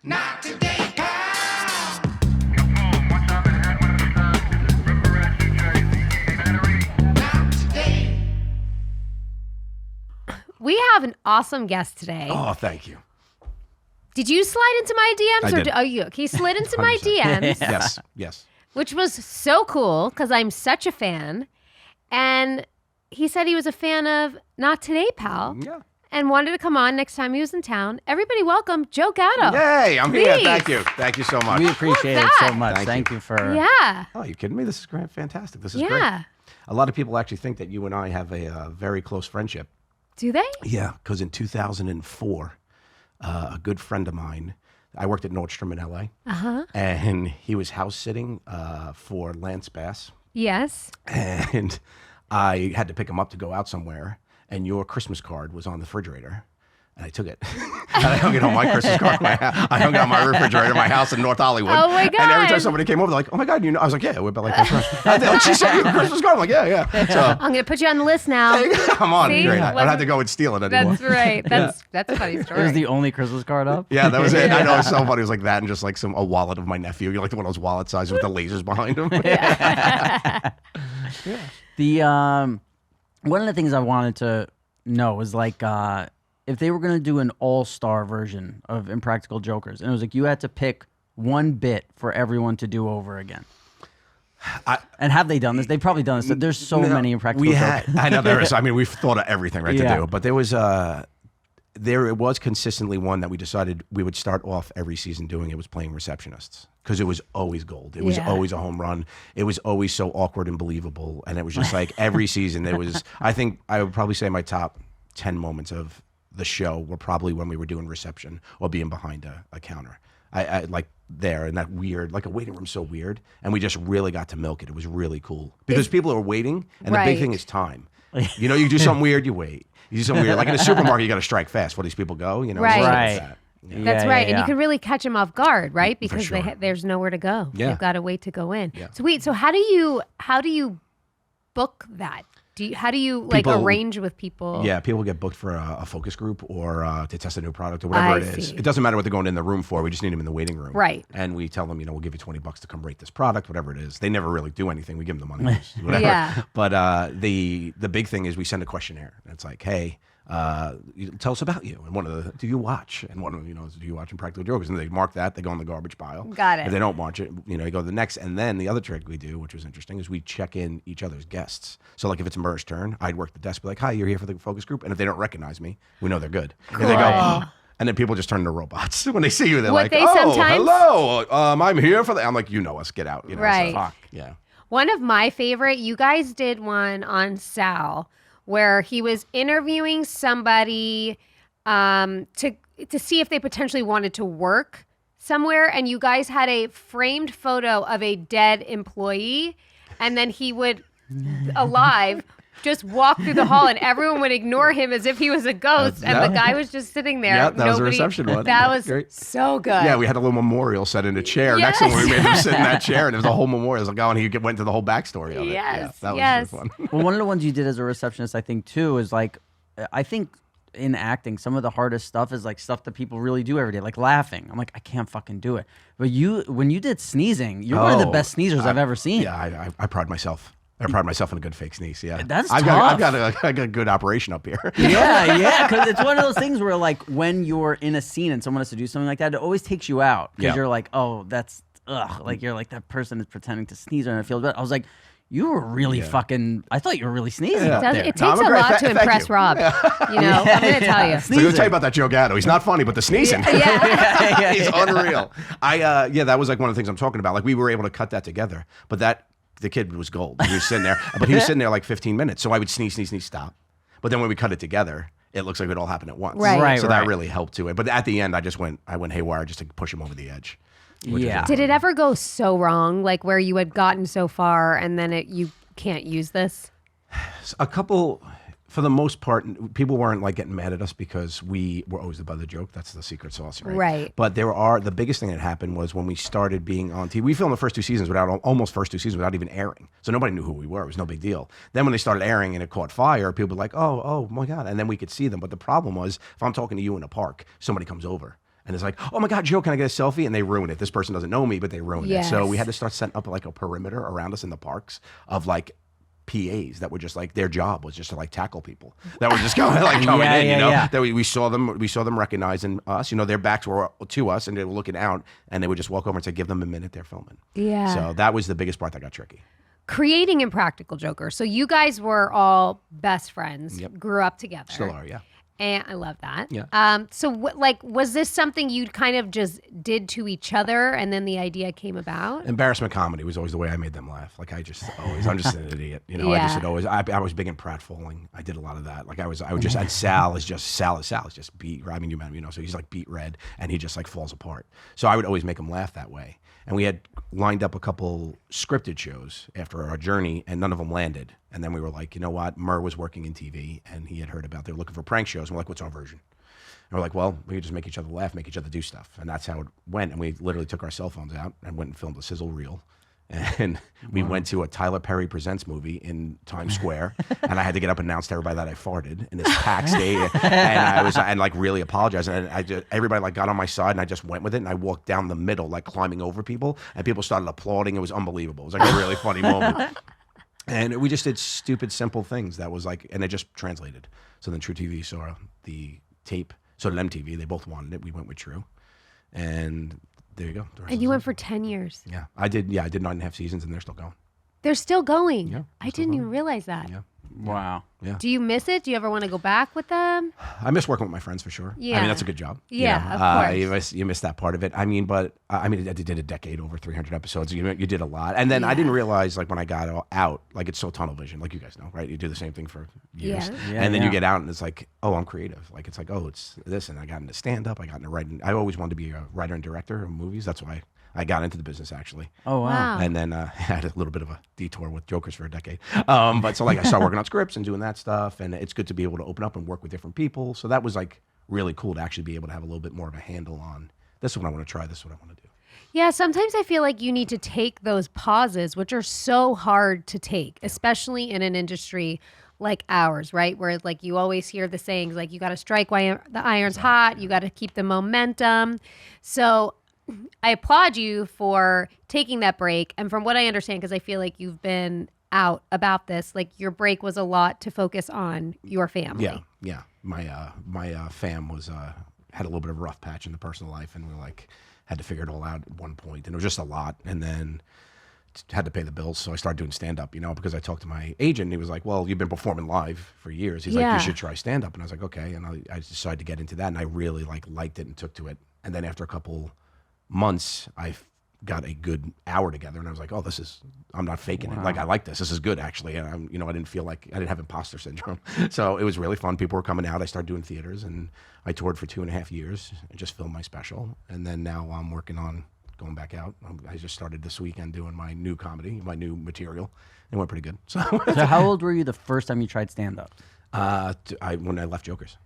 Not today, pal. Not today. We have an awesome guest today. Oh, thank you. Did you slide into my DMs? I did. He slid into my DMs, Yes. which was so cool because I'm such a fan. And he said he was a fan of Not Today, Pal. Yeah. And wanted to come on next time he was in town. Everybody welcome Joe Gatto. Yay, I'm here. Please. Thank you. Thank you so much. We appreciate it so much. Thank Thank you for. Yeah. Oh, you kidding me? This is great. Fantastic. This is great. Yeah. A lot of people actually think that you and I have a very close friendship. Do they? Yeah, because in 2004, a good friend of mine, I worked at Nordstrom in LA, and he was house sitting for Lance Bass, Yes. and I had to pick him up to go out somewhere, and your Christmas card was on the refrigerator. And I took it. And I hung it on my Christmas card. I hung it on my refrigerator in my house in North Hollywood. Oh, my God. And every time somebody came over, they're like, "Oh my God, you know?" I was like, "Yeah, we're like this." Like, she sent you the Christmas card. I'm like, "Yeah." So I'm going to put you on the list now. I'm on. See? Great. I don't have Wasn't- to go and steal it anymore. That's right. That's a funny story. It was the only Christmas card up. Yeah, that was it. I know it's so funny. It was like that and just like a wallet of my nephew. You know, like one of those wallet sizes with the lasers behind them. The one of the things I wanted to know was like if they were going to do an all-star version of Impractical Jokers, and it was like you had to pick one bit for everyone to do over again. And have they done this? They've probably done this. There's so many Impractical Jokers. I know there is. I mean, we've thought of everything to Yeah. do, but there was consistently one that we decided we would start off every season doing. It was playing receptionists because it was always gold. It was always a home run. It was always so awkward and believable, and it was just like every season there was. I think I would probably say my top 10 moments of the show were probably when we were doing reception or being behind a counter. I like there and that weird, like a waiting room so weird, and we just really got to milk it. It was really cool because people are waiting, and the big Right. thing is time. You know, you do something weird, you wait. You do something weird, like in a supermarket, you got to strike fast before these people go. You know, Right. it's like Right. that. Yeah. That's Yeah, right. yeah, And you yeah. can really catch them off guard, right? Because sure. there's nowhere to go. Yeah. They've got to wait to go in. Yeah. Sweet. So how do you book that? How do you like People- arrange with people? Yeah, people get booked for a focus group or to test a new product or whatever I it is. see. It doesn't matter what they're going in the room for. We just need them in the waiting room. Right. And we tell them, we'll give you $20 to come rate this product, whatever it is. They never really do anything. We give them the money. Whatever. Yeah. But the big thing is we send a questionnaire. And it's like, hey, tell us about you. And one of the, do you watch? And one of them, is, do you watch Impractical Jokers? And they mark that. They go in the garbage pile. Got it. If they don't watch it, you go to the next. And then the other trick we do, which was interesting, is we check in each other's guests. So like if it's Murr's turn, I'd work the desk, be like, hi, you're here for the focus group. And if they don't recognize me, we know they're good. If they go, oh. And then people just turn into robots. When they see you, they're What like, they oh, sometimes- hello, I'm here for the, I'm like, you know us, get out. Right. So, Fuck. yeah. One of my favorite, you guys did one on Sal where he was interviewing somebody to see if they potentially wanted to work somewhere, and you guys had a framed photo of a dead employee, and then he would alive just walk through the hall and everyone would ignore him as if he was a ghost, and the guy was just sitting there. Yeah, that was a reception one. That was Great. so good. Yeah, we had a little memorial set in a chair next to him. We made him sit in that chair, and there was a whole memorial. It was like, oh, and he went into the whole backstory of it. Yes, Yeah, that yes. was fun. Well, one of the ones you did as a receptionist, I think, too, is like, I think in acting, some of the hardest stuff is like stuff that people really do every day, like laughing. I'm like, I can't fucking do it. But when you did sneezing, you're one of the best sneezers I've ever seen. Yeah, I pride myself. I pride myself in a good fake sneeze. Yeah, That's I've tough. got a good operation up here. Yeah, because it's one of those things where, like, when you're in a scene and someone has to do something like that, it always takes you out because Yeah. you're like, oh, that's like you're like that person is pretending to sneeze and it feels bad. I was like, you were really fucking. I thought you were really sneezing up there. It No, takes I'm a great. lot to Thank impress you. Rob. I'm going to tell you. So let me tell you about that Joe Gatto. He's not funny, but the sneezing. Yeah. He's unreal. That was like one of the things I'm talking about. Like we were able to cut that together, but the kid was gold. He was sitting there, but he was sitting there like 15 minutes. So I would sneeze, stop. But then when we cut it together, it looks like it all happened at once. Right. So that really helped to it. But at the end, I went haywire just to push him over the edge. Yeah. Did it ever go so wrong, like where you had gotten so far and then you can't use this? A couple, for the most part, people weren't like getting mad at us because we were always the butt of the joke. That's the secret sauce, right? Right. But the biggest thing that happened was when we started being on TV. We filmed the first two seasons without even airing. So nobody knew who we were. It was no big deal. Then when they started airing and it caught fire, people were like, oh my God. And then we could see them. But the problem was, if I'm talking to you in a park, somebody comes over And it's like, oh my God, Joe, can I get a selfie? And they ruin it. This person doesn't know me, but they ruin it. So we had to start setting up like a perimeter around us in the parks of like PAs that were just like, their job was just to like tackle people that were just going like coming in, you know, that we saw them recognizing us, you know, their backs were to us and they were looking out and they would just walk over and say, give them a minute, they're filming. Yeah. So that was the biggest part that got tricky. Creating Impractical Joker. So you guys were all best friends, grew up together. Still are, yeah. And I love that. Yeah. So like, was this something you kind of just did to each other and then the idea came about? Embarrassment comedy was always the way I made them laugh. Like I'm just an idiot. You know, I just had always, I was big in pratfalling. I did a lot of that. Like I would just, and Sal is just beat, I mean, you met him, you know, so he's like beat red and he just like falls apart. So I would always make him laugh that way. And we had lined up a couple scripted shows after our journey and none of them landed. And then we were like, you know what? Murr was working in TV and he had heard about, they were looking for prank shows. And we're like, what's our version? And we're like, well, we could just make each other laugh, make each other do stuff. And that's how it went. And we literally took our cell phones out and went and filmed a sizzle reel. And we went to a Tyler Perry Presents movie in Times Square, and I had to get up and announce to everybody that I farted in this packed stadium, and I was like really apologized. And everybody like got on my side, and I just went with it, and I walked down the middle, like climbing over people, and people started applauding. It was unbelievable. It was like a really funny moment. And we just did stupid, simple things that was like, and it just translated. So then True TV saw the tape, so did MTV. They both wanted it. We went with True, and there you go. And you went for 10 years. Yeah, I did. Yeah, I did 9.5 seasons, and they're still going. They're still going. Yeah, I didn't even realize that. Yeah. Wow. Yeah. Do you miss it? Do you ever want to go back with them? I miss working with my friends for sure. Yeah. I mean, that's a good job. Yeah, of course. You miss that part of it. I mean, but I did a decade, over 300 episodes. You did a lot. And then I didn't realize, like, when I got out, like, it's so tunnel vision, like you guys know, right? You do the same thing for years. And then you get out and it's like, oh, I'm creative. Like, it's like, oh, it's this. And I got into stand-up. I got into writing. I always wanted to be a writer and director of movies. That's why I got into the business, actually. Oh, wow. And then I had a little bit of a detour with Jokers for a decade. But so like I started working on scripts and doing that stuff. And it's good to be able to open up and work with different people. So that was like really cool to actually be able to have a little bit more of a handle on this is what I want to try. This is what I want to do. Yeah, sometimes I feel like you need to take those pauses, which are so hard to take, especially in an industry like ours, right? Where like you always hear the sayings like you got to strike while the iron's hot. You got to keep the momentum. So I applaud you for taking that break. And from what I understand, because I feel like you've been out about this, like your break was a lot to focus on your family. Yeah. My fam was had a little bit of a rough patch in the personal life, and we like had to figure it all out at one point, and it was just a lot. And then had to pay the bills, so I started doing stand up. You know, because I talked to my agent, and he was like, "Well, you've been performing live for years." He's like, "You should try stand up," and I was like, "Okay." And I decided to get into that, and I really liked it and took to it. And then after a couple months, I got a good hour together, and I was like, "Oh, I'm not faking it. Like, I like this. This is good, actually." And I didn't feel like I didn't have imposter syndrome, so it was really fun. People were coming out. I started doing theaters, and I toured for 2.5 years and just filmed my special. And then now I'm working on going back out. I just started this weekend doing my new comedy, my new material. It went pretty good. So how old were you the first time you tried stand up? when I left Jokers,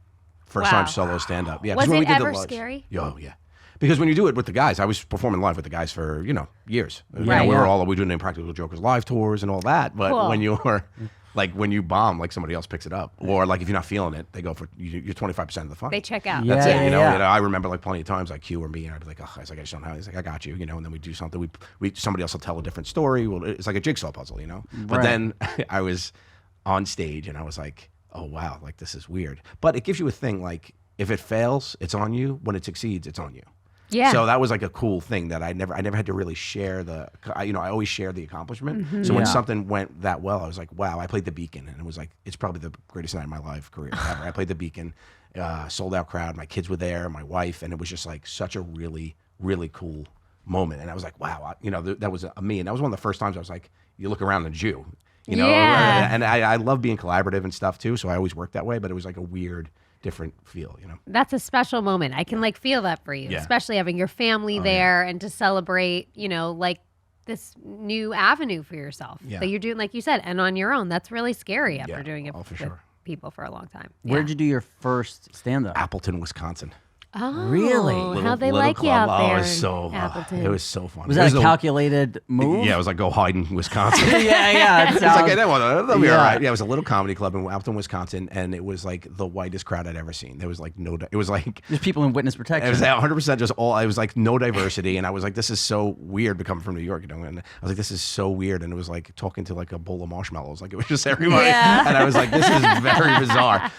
first time solo stand up. Yeah, 'cause Was when it we did ever the lives- scary? Oh yeah. Because when you do it with the guys, I was performing live with the guys for, years. We were doing Impractical Jokers live tours and all that. But Cool. when you're like, when you bomb, like somebody else picks it up. Or like if you're not feeling it, they go for, you're 25% of the fun. They check out. Yeah. That's it. You know, I remember like plenty of times like Q or me, and I'd be like, oh, I just don't know. He's like, I got you, and then we do something. Somebody else will tell a different story. Well, it's like a jigsaw puzzle, But then I was on stage and I was like, oh wow, like this is weird. But it gives you a thing, like if it fails, it's on you. When it succeeds, it's on you. Yeah. So that was like a cool thing that I never had to really share I always share the accomplishment. So when something went that well, I was like, wow, I played the Beacon, and it was like, it's probably the greatest night of my life career ever. I played the Beacon, sold out crowd. My kids were there, my wife, and it was just like such a really, really cool moment. And I was like, wow, that was me. And that was one of the first times I was like, you look around and Jew, Yeah. And I love being collaborative and stuff too. So I always work that way, but it was like a weird, different feel, That's a special moment. I can feel that for you, Yeah. especially having your family there and to celebrate, like this new avenue for yourself Yeah. that you're doing, like you said, and on your own. That's really scary after Yeah. doing it Oh, for with sure. people for a long time. Where'd you do your first stand up? Appleton, Wisconsin. Oh, Really? How they Little like you club. out there Oh, it was in so Appleton. it was so fun. Was It that a the- calculated move? Yeah, it was like go hide in Wisconsin. yeah. It It's like, sounds- hey, they'll be Yeah. all right. Yeah, it was a little comedy club in Appleton, Wisconsin, and it was like the whitest crowd I'd ever seen. There was like it was like There's people in witness protection. it was 100% just all. It was like no diversity, and I was like, this is so weird. Becoming from New York, and I was like, this is so weird, and it was like talking to like a bowl of marshmallows. Like it was just everybody, Yeah. and I was like, this is very bizarre.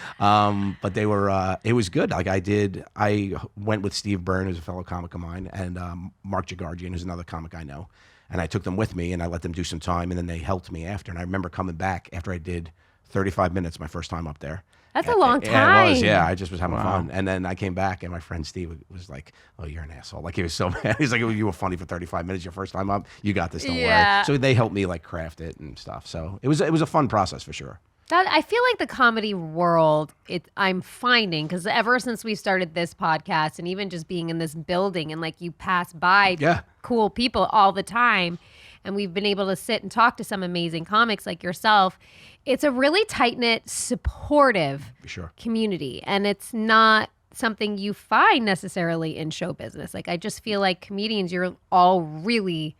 But they were. It was good. Like I went with Steve Byrne, who's a fellow comic of mine, and Mark Jagardian, who's another comic I know. And I took them with me, and I let them do some time, and then they helped me after. And I remember coming back after I did 35 minutes my first time up there. That's a long Yeah, it was. time. Yeah, I just was having fun. And then I came back, and my friend Steve was like, "Oh, you're an asshole." Like he was so mad. He's like, "You were funny for 35 minutes your first time up. You got this. Don't Yeah. worry." So they helped me like craft it and stuff. So it was a fun process for sure. That I feel like the comedy world, I'm finding, because ever since we started this podcast and even just being in this building and like you pass by Yeah. cool people all the time, and we've been able to sit and talk to some amazing comics like yourself, it's a really tight-knit, supportive For sure. community. And it's not something you find necessarily in show business. Like I just feel like comedians, you're all really,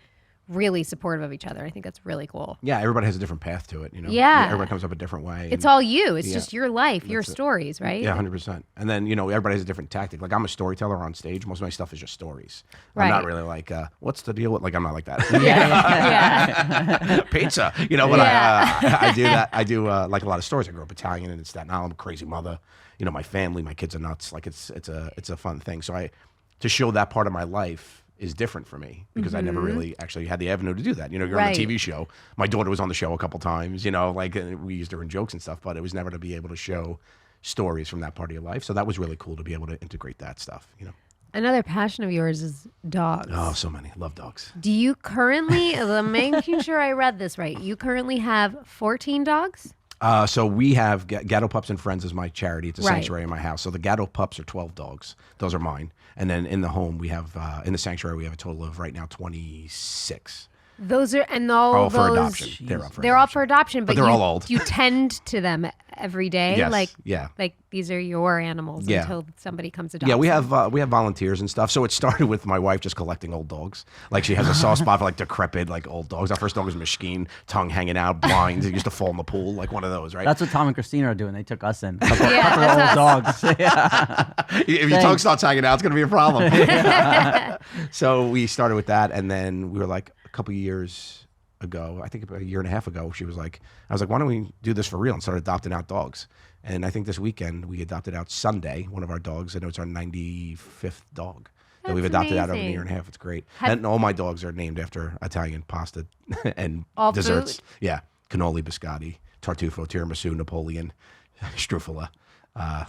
really supportive of each other. I think that's really cool. Yeah, everybody has a different path to it. You know. Yeah. Everybody comes up a different way. It's and- all you. It's Yeah. just your life, your That's it. stories, right? Yeah, 100%. And then, everybody has a different tactic. Like, I'm a storyteller on stage. Most of my stuff is just stories. I'm Right. not really like, what's the deal with, like, I'm not like that. Yeah. Pizza, but Yeah. I do that. I do, like, a lot of stories. I grew up Italian and in Staten Island. I'm a crazy mother. My family, my kids are nuts. Like, it's a fun thing. So to show that part of my life is different for me because I never really actually had the avenue to do that. You're on Right. a TV show. My daughter was on the show a couple times, like we used her in jokes and stuff, but it was never to be able to show stories from that part of your life. So that was really cool to be able to integrate that stuff, Another passion of yours is dogs. Oh, so many. Love dogs. Do you currently, I'm making sure I read this right, you currently have 14 dogs? So we have Gatto Pups and Friends is my charity. It's a Right. sanctuary in my house. So the Gatto Pups are 12 dogs. Those are mine. And then in the home, we have, in the sanctuary, we have a total of right now 26. Those are, and all All those, for adoption. They're up for they're all adoption. for adoption, but they're you, all old. you tend to them every day? Yes, Like, yeah. like these are your animals Yeah. until somebody comes adopt Yeah, we them. have volunteers and stuff. So it started with my wife just collecting old dogs. Like she has a soft spot for like decrepit, like old dogs. Our first dog was Mishkeen, tongue hanging out, blind. He used to fall in the pool, like one of those, right? That's what Tom and Christina are doing. They took us in. Yeah, Couple of that's old dogs. Yeah. If your tongue starts hanging out, it's going to be a problem. So we started with that, and then we were like a couple years ago, I think about a year and a half ago, I was like, why don't we do this for real and start adopting out dogs? And I think this weekend we adopted out Sunday, one of our dogs. I know it's our 95th dog that we've That's adopted out over a amazing. year and a half. It's great. And all my dogs are named after Italian pasta and All desserts. food? Yeah. Cannoli, biscotti, tartufo, tiramisu, Napoleon, struffola.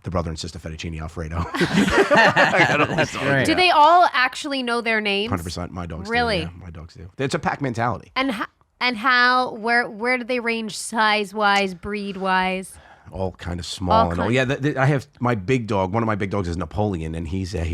The brother and sister fettuccine alfredo. That's great. Do they all actually know their names? 100%. My dogs Really? do. Yeah, my dogs do. It's a pack mentality. And how, where do they range size-wise, breed-wise? All kind of small All and all. kind- Yeah, I have my big dog. One of my big dogs is Napoleon, and he's a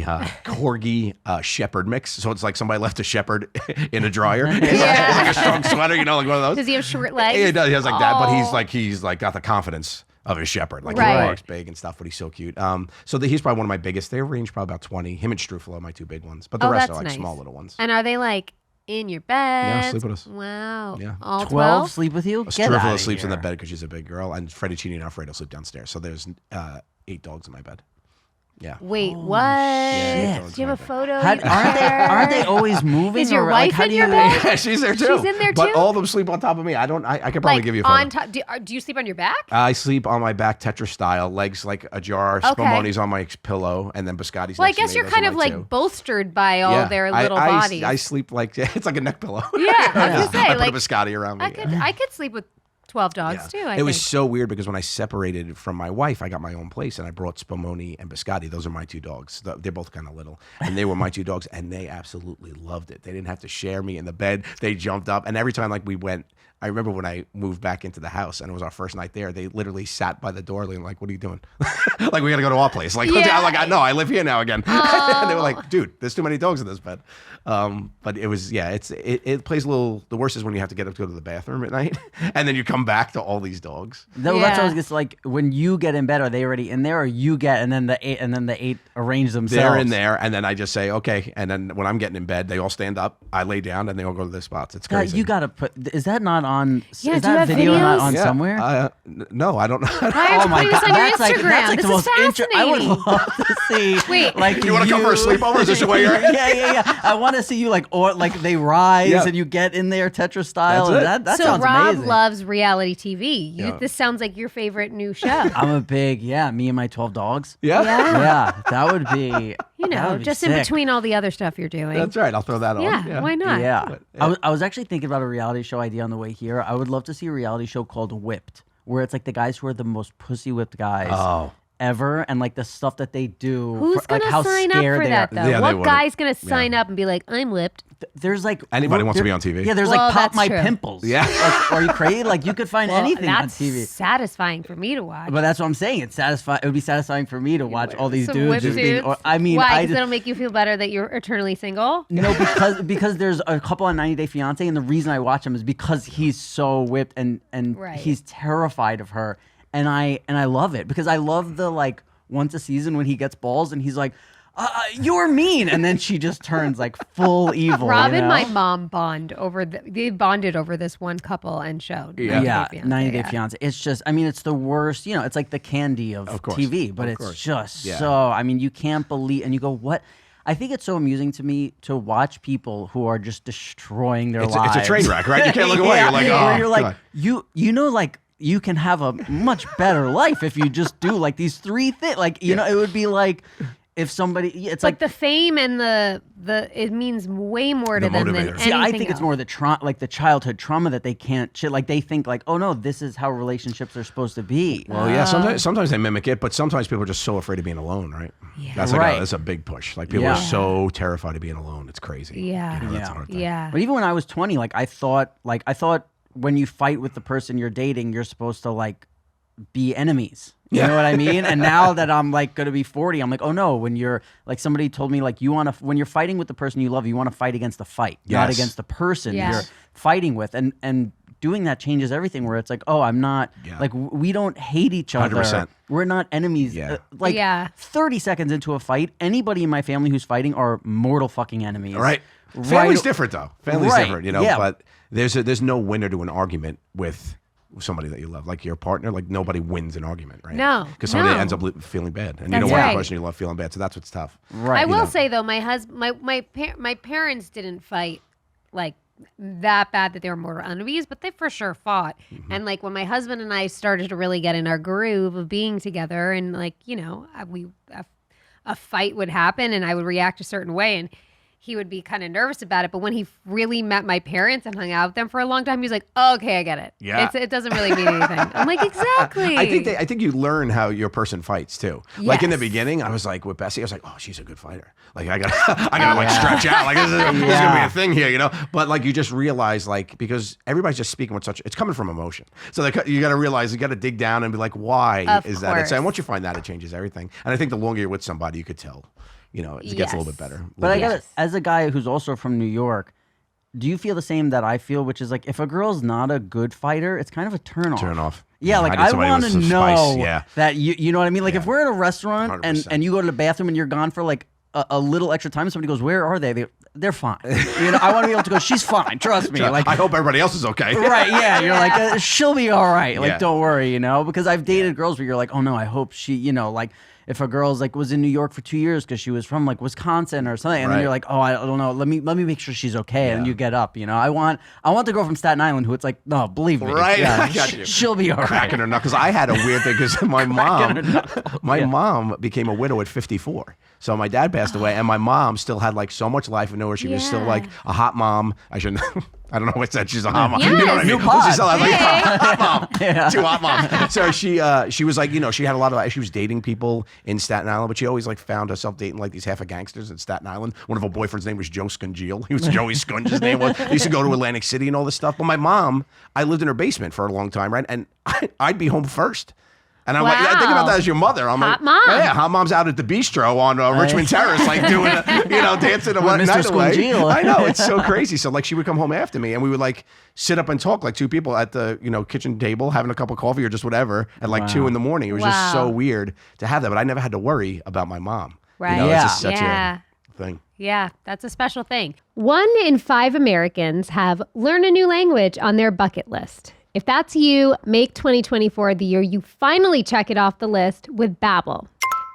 corgi shepherd mix. So it's like somebody left a shepherd in a dryer. It's like a strong sweater, like one of those. Does he have short legs? Yeah, he does. He has like that, but Oh. he's like got the confidence of his shepherd. Like Right. he walks big and stuff, but he's so cute. So he's probably one of my biggest. They range probably about 20. Him and Struffola are my two big ones, but the Oh, rest are that's like nice. small little ones. And are they like in your bed? sleep with us. Wow. Yeah. All 12 12? sleep with you? Get Struffola outta sleeps in the here. bed because she's a big girl, and Fettuccine and Alfredo sleep downstairs. So there's 8 dogs in my bed. Yeah. Wait, what? Yeah, shit. Do you have a photo? How- you can share? aren't they always moving? Is your or, like, wife how in do your you, bed? Yeah, she's there too. She's in there But too? all of them sleep on top of me. I could probably Like give you a photo. on top? Do you sleep on your back? I sleep on my back, Tetris style, legs like a jar. Okay. Spumoni's on my pillow, and then Biscotti's. Well, I next to guess me. you're Those kind are of my like two. bolstered by all their little bodies. I sleep like it's like a neck pillow. Yeah, I was gonna say, I put like, a Biscotti around me. I could sleep with 12 dogs too. It was so weird because when I separated from my wife, I got my own place and I brought Spumoni and Biscotti. Those are my two dogs. They're both kind of little. And they were my two dogs and they absolutely loved it. They didn't have to share me in the bed. They jumped up. And every time like we went, I remember when I moved back into the house and it was our first night there, they literally sat by the door and like, what are you doing? Like, we got to go to our place. Like, Yeah. I was like, I know, I live here now again. And they were like, dude, there's too many dogs in this bed. But it was, it plays a little, the worst is when you have to get up to go to the bathroom at night and then you come back to all these dogs. No, that's Yeah. always just like when you get in bed, are they already in there, or you get and then the eight arrange themselves? They're in there, and then I just say okay, and then when I'm getting in bed, they all stand up. I lay down, and they all go to their spots. It's God, crazy. you gotta put. Is that not on? Yeah, is do you that have video not videos? on Yeah, somewhere? no, I don't know. Why aren't you putting this on your Instagram? That's like this the is most I would fascinating. love to see. Wait. like You wanna come for a sleepover? Is this the way you're- yeah. I want to see you like they rise Yeah. and you get in there Tetris style. That's And it. that So sounds Rob amazing. loves reality TV. Yeah. This sounds like your favorite new show. I'm a big me and my 12 dogs. Yeah, Yeah, that would be. You that know, would be just in sick. between all the other stuff you're doing. that's right. I'll throw that on. Yeah, why not? Yeah. But, I was actually thinking about a reality show idea on the way here. I would love to see a reality show called Whipped, where it's like the guys who are the most pussy whipped guys Oh. ever, and like the stuff that they do. Who's for, like, gonna how sign up scared for they that are. though? Yeah, they What wouldn't. guy's gonna sign up and be like, "I'm whipped"? There's like Anybody wants to be there- on TV. Yeah, there's Well, like pop that's my true. pimples. Yeah. Like, are you crazy? Like you could find Well, anything on that's TV. satisfying for me to watch. But that's what I'm saying. It's satisfying. It would be satisfying for me to watch all these Some dudes whipped just being. dudes. Or, I mean, why? I Because just, it'll make you feel better that you're eternally single. no, because there's a couple on 90 Day Fiance, and the reason I watch him is because he's so whipped and Right. he's terrified of her, and I love it because I love the like once a season when he gets balls and he's like, "You're mean," and then she just turns like full evil. Rob you and know? my mom they bonded over this one couple and show. Yeah. 90 Day Fiance. It's just, I mean, it's the worst. It's like the candy of course. TV, but Of it's course. just Yeah. so. I mean, you can't believe, and you go, what? I think it's so amusing to me to watch people who are just destroying their It's lives. a train wreck, right? You can't look away. You're like, Where oh, you're like, God. like you can have a much better life if you just do like these three things. Like, you know, it would be like if somebody, it's But like. the fame and the it means way more to The them than motivator. anything See, I think it's else. more the like the childhood trauma that they can't shit. Like they think like, oh no, this is how relationships are supposed to be. Well, yeah. Sometimes they mimic it, but sometimes people are just so afraid of being alone, right? Yeah. That's like Right. that's a big push. Like people Yeah. are so terrified of being alone. It's crazy. Yeah. You know, that's a Yeah. hard thing. Yeah. But even when I was 20, like I thought when you fight with the person you're dating, you're supposed to like be enemies. You know what I mean? And now that I'm like going to be 40, I'm like, oh no, when you're like somebody told me like when you're fighting with the person you love, you want to fight against the fight, not Yes. against the person Yes. you're fighting with. And doing that changes everything where it's like, oh, I'm not Yeah. like we don't hate each other. 100%. We're not enemies. Yeah. Like Yeah. 30 seconds into a fight, anybody in my family who's fighting are mortal fucking enemies. All right. Right- Family's different though. Family's Right. different, you know. Yeah. But there's no winner to an argument with somebody that you love, like your partner. Like nobody wins an argument, right? No, because somebody no. ends up feeling bad, and you That's don't want right. the person you love feeling bad. So that's what's tough. Right. I will know. say though, my husband, my parents didn't fight like that bad that they were mortal enemies, but they for sure fought. Mm-hmm. And like when my husband and I started to really get in our groove of being together, and like a fight would happen, and I would react a certain way, and he would be kind of nervous about it. But when he really met my parents and hung out with them for a long time, he was like, oh, "Okay, I get it. Yeah. It doesn't really mean anything." I'm like, "Exactly." I think you learn how your person fights too. Like in the Yes. beginning, I was like with Bessie, I was like, oh, she's a good fighter. Like I gotta like stretch out. Like this is gonna be a thing here, you know. But like you just realize like because everybody's just speaking with such it's coming from emotion. So you got to realize you got to dig down and be like, why Of is that? course. And once you find that, it changes everything. And I think the longer you're with somebody, you could tell. You know, it gets a little bit better. But I Yes. got as a guy who's also from New York, do you feel the same that I feel, which is like if a girl's not a good fighter, it's kind of a turn off. Turn off. Yeah, like need I somebody want with to some know spice. Yeah. that you know what I mean? Like if Yeah. we're at a restaurant and 100%. you go to the bathroom and you're gone for like a little extra time, somebody goes, "Where are they?" They're fine. You know, I want to be able to go, "She's fine, trust me." Like I hope everybody else is okay. right, yeah. You're like, she'll be all right. Like, Yeah. don't worry, you know? Because I've dated girls where you're like, oh no, I hope she, you know, like if a girl's like was in New York for 2 years because she was from like Wisconsin or something, and then Right. you're like, oh, I don't know, let me make sure she's okay, and Yeah. you get up, you know? I want the girl from Staten Island who it's like, no, believe me, Right, yeah, I got you. she'll be all right. Cracking her knuckles. I had a weird thing because my mom became a widow at 54. So my dad passed away, and my mom still had like so much life in her. She was still like a hot mom. I shouldn't. I don't know what said. She's a hot mom. You know what I Yes. mean? New pod. She still had like Hey. hot mom. Two hot moms. So she was like, you know, she had a lot of. She was dating people in Staten Island, but she always like found herself dating like these half of gangsters in Staten Island. One of her boyfriend's name was Joe Scungil. He was Joey Scunge. His name was. He used to go to Atlantic City and all this stuff. But my mom, I lived in her basement for a long time, right? And I'd be home first. And I'm like, I think about that as your mother. I'm Hot like, mom. yeah, hot mom's out at the bistro on Richmond Terrace, like doing, dancing a With night Mr. away. Squingeel. I know, it's so crazy. So like, she would come home after me, and we would like sit up and talk like two people at the kitchen table, having a cup of coffee or just whatever at like 2 a.m. It was just so weird to have that, but I never had to worry about my mom. Right. It's just such Yeah. a thing. Yeah, that's a special thing. 1 in 5 Americans have learn a new language on their bucket list. If that's you, make 2024 the year you finally check it off the list with Babbel.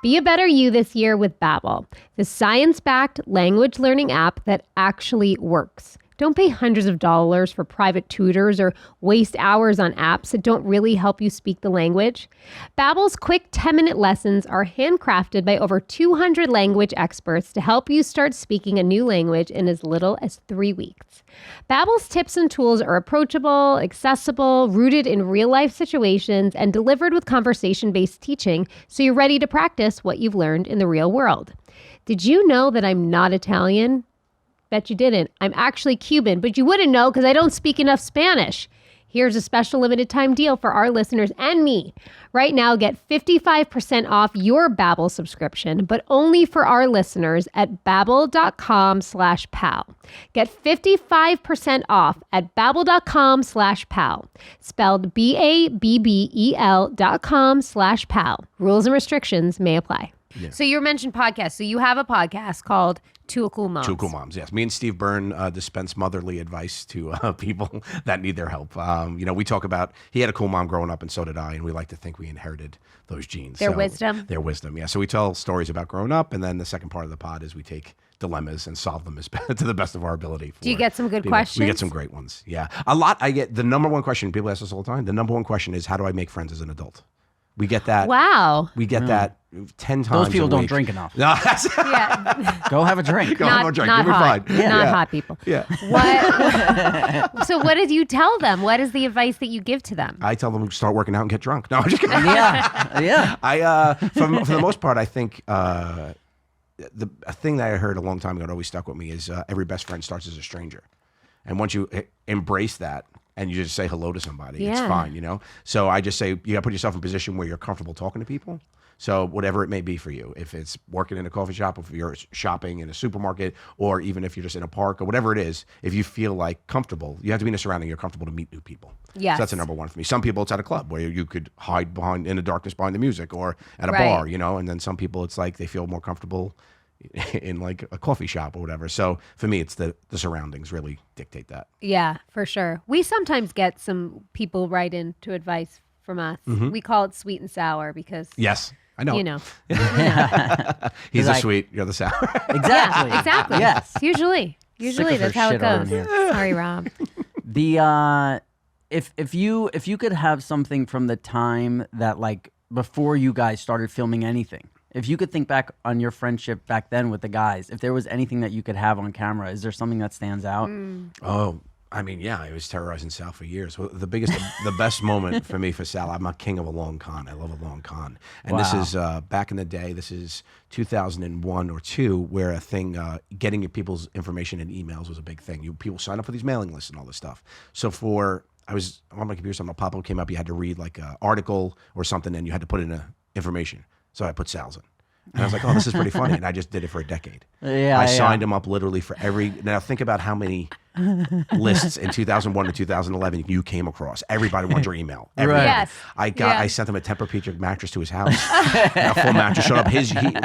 Be a better you this year with Babbel, the science-backed language learning app that actually works. Don't pay hundreds of dollars for private tutors or waste hours on apps that don't really help you speak the language. Babbel's quick 10-minute lessons are handcrafted by over 200 language experts to help you start speaking a new language in as little as 3 weeks. Babbel's tips and tools are approachable, accessible, rooted in real-life situations, and delivered with conversation-based teaching so you're ready to practice what you've learned in the real world. Did you know that I'm not Italian? Bet you didn't. I'm actually Cuban, but you wouldn't know because I don't speak enough Spanish. Here's a special limited time deal for our listeners and me. Right now, get 55% off your Babbel subscription, but only for our listeners at babbel.com/pal. Get 55% off at babbel.com/pal. Spelled BABBEL.com/pal. Rules and restrictions may apply. Yeah. So you mentioned podcasts. So you have a podcast called Two Cool Moms. Two Cool Moms, yes. Me and Steve Byrne dispense motherly advice to people that need their help. We talk about, he had a cool mom growing up and so did I, and we like to think we inherited those genes. Their wisdom? Their wisdom, yeah. So we tell stories about growing up, and then the second part of the pod is we take dilemmas and solve them to the best of our ability. Do you get some good people. questions? We get some great ones, yeah. A lot. I get the number one question, people ask us all the time, the number one question is, how do I make friends as an adult? We get that. Wow. We get that 10 times Those people a don't week. drink enough. No, that's Yeah. Go have a drink. Go have a drink. Not You'll be hot. fine. Not hot people. Yeah. What? So what did you tell them? What is the advice that you give to them? I tell them to start working out and get drunk. No, I'm just kidding. Yeah. For the most part, I think a thing that I heard a long time ago that always stuck with me is every best friend starts as a stranger. And once you embrace that and you just say hello to somebody, it's fine, So I just say, you got to put yourself in a position where you're comfortable talking to people. So whatever it may be for you, if it's working in a coffee shop, if you're shopping in a supermarket, or even if you're just in a park or whatever it is, if you feel like comfortable, you have to be in a surrounding you're comfortable to meet new people. Yes. So that's a number one for me. Some people, it's at a club where you could hide in the darkness behind the music, or at a bar, and then some people, it's like they feel more comfortable in like a coffee shop or whatever. So for me, it's the surroundings really dictate that. Yeah, for sure. We sometimes get some people write in to advice from us. Mm-hmm. We call it sweet and sour because Yes, I know. He's the Like- sweet, you're the sour. Exactly. Yeah, exactly. Yes. Usually of that's her how it shit over goes. here. Sorry, Rob. The if you could have something from the time that like before you guys started filming anything, if you could think back on your friendship back then with the guys, if there was anything that you could have on camera, is there something that stands out? Oh, I mean, yeah, I was terrorizing Sal for years. Well, the best moment for me for Sal, I'm a king of a long con. I love a long con. And this is back in the day, this is 2001 or 2, where a thing, getting your people's information in emails was a big thing. People sign up for these mailing lists and all this stuff. So I was on my computer, something pop-up came up, you had to read like an article or something, and you had to put in information. So I put Sal's in. And I was like, oh, this is pretty funny. And I just did it for a decade. I signed him up literally for now think about how many lists in 2001 to 2011 you came across. Everybody wanted your email. Everybody. Yes. I sent him a Tempur-Pedic mattress to his house. A full mattress showed up.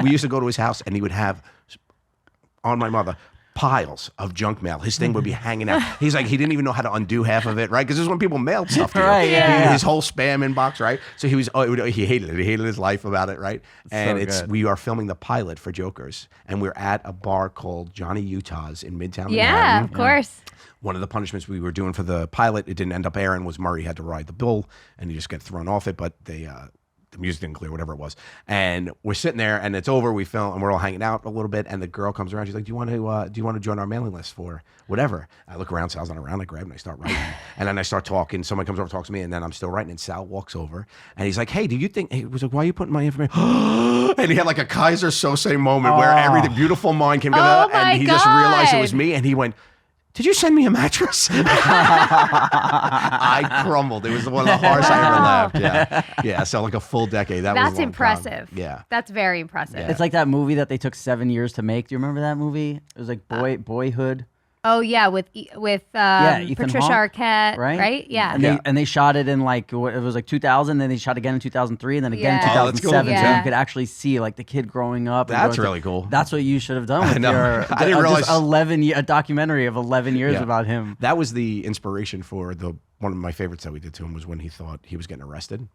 We used to go to his house and he would have, on my mother, piles of junk mail. His thing would be hanging out. He's like, he didn't even know how to undo half of it, right? Because this is when people mailed stuff to you. Right, yeah. His whole spam inbox, right? So he hated it. He hated his life about it, right? And So good. we are filming the pilot for Jokers, and we're at a bar called Johnny Utah's in Midtown Yeah, Manhattan. of course. One of the punishments we were doing for the pilot, it didn't end up airing, was Murray had to ride the bull, and he just got thrown off it, but the music didn't clear, whatever it was. And we're sitting there, and it's over. We film, and we're all hanging out a little bit. And the girl comes around. She's like, "Do you want to join our mailing list for whatever?" I look around. Sal's not around. I grab him. I start writing, and then I start talking. Someone comes over, talks to me, and then I'm still writing. And Sal walks over, and he's like, "Hey, do you think?" He was like, "Why are you putting my information?" And he had like a Kaiser Sose moment where everything beautiful mind came together, Oh my and he just realized it God. was me, and he went, did you send me a mattress? I crumbled. It was one of the hardest I ever laughed. Yeah. Yeah. So like a full decade. That's That's impressive. Yeah. That's very impressive. Yeah. It's like that movie that they took 7 years to make. Do you remember that movie? It was like Boyhood. Oh yeah, with Ethan Patricia Hawke, Arquette, right? right? Yeah. And they shot it in like it was like 2000. Then they shot again in 2003, and then again in Yeah. Oh, that's cool. 2007. So Yeah. you could actually see like the kid growing up. and That's going really cool. That's what you should have done with know. your. I didn't realize- 11 a documentary of 11 years Yeah. about him. That was the inspiration for one of my favorites that we did to him was when he thought he was getting arrested.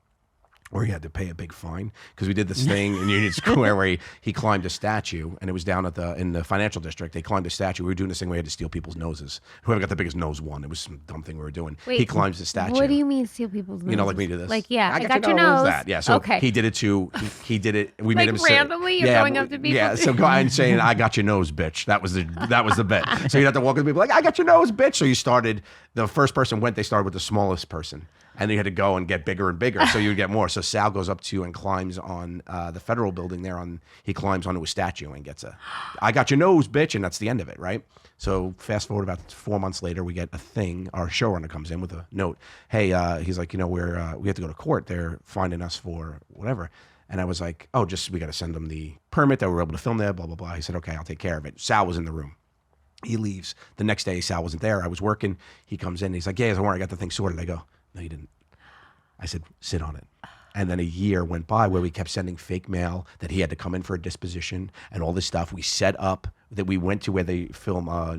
Or he had to pay a big fine because we did this thing in Union Square where he climbed a statue, and it was down in the financial district. They climbed a statue. We were doing this thing where we had to steal people's noses. Whoever got the biggest nose won. It was some dumb thing we were doing. Wait, he climbs the statue. What do you mean steal people's noses? You know, like we do this. Like, yeah, I got your nose. That. Yeah. So okay. he did it to. He did it. We Like made him say, randomly, you're going up to people? Yeah. So go and saying, "I got your nose, bitch." That was the bit. So you'd have to walk with people like, "I got your nose, bitch." So you started. The first person went. They started with the smallest person. And you had to go and get bigger and bigger, so you would get more. So Sal goes up to and climbs on the federal building there. He climbs onto a statue and gets "I got your nose, bitch," and that's the end of it, right? So fast forward about 4 months later, we get a thing. Our showrunner comes in with a note. Hey, he's like, we have to go to court. They're finding us for whatever. And I was like, oh, we got to send them the permit that we were able to film there. Blah blah blah. He said, okay, I'll take care of it. Sal was in the room. He leaves. The next day, Sal wasn't there. I was working. He comes in. And he's like, yeah, don't worry, I got the thing sorted. I go, no, you didn't. I said, sit on it. And then a year went by where we kept sending fake mail that he had to come in for a disposition and all this stuff. We set up that we went to where they film Law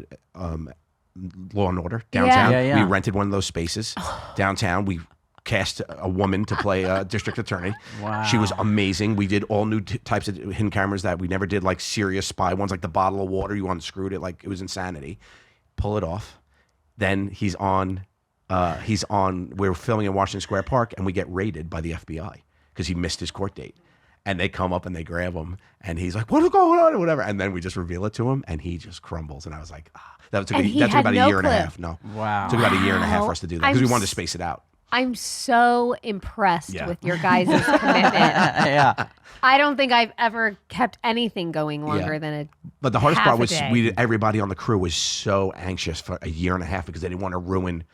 and Order downtown. Yeah, yeah. We rented one of those spaces downtown. We cast a woman to play a district attorney. Wow. She was amazing. We did all new types of hidden cameras that we never did, like serious spy ones, like the bottle of water. You unscrewed it, like it was insanity. Pull it off. Then he's on. We're filming in Washington Square Park, and we get raided by the FBI because he missed his court date. And they come up and they grab him, and he's like, "What's going on?" or whatever. And then we just reveal it to him, and he just crumbles. And I was like, that took about a year and a half. No, Wow. it took about a year and a half for us to do that because I'm we wanted to space it out. I'm so impressed Yeah. with your guys' commitment. Yeah. I don't think I've ever kept anything going longer Yeah. than a. But the hardest half part a was day. everybody on the crew was so anxious for a year and a half because they didn't want to ruin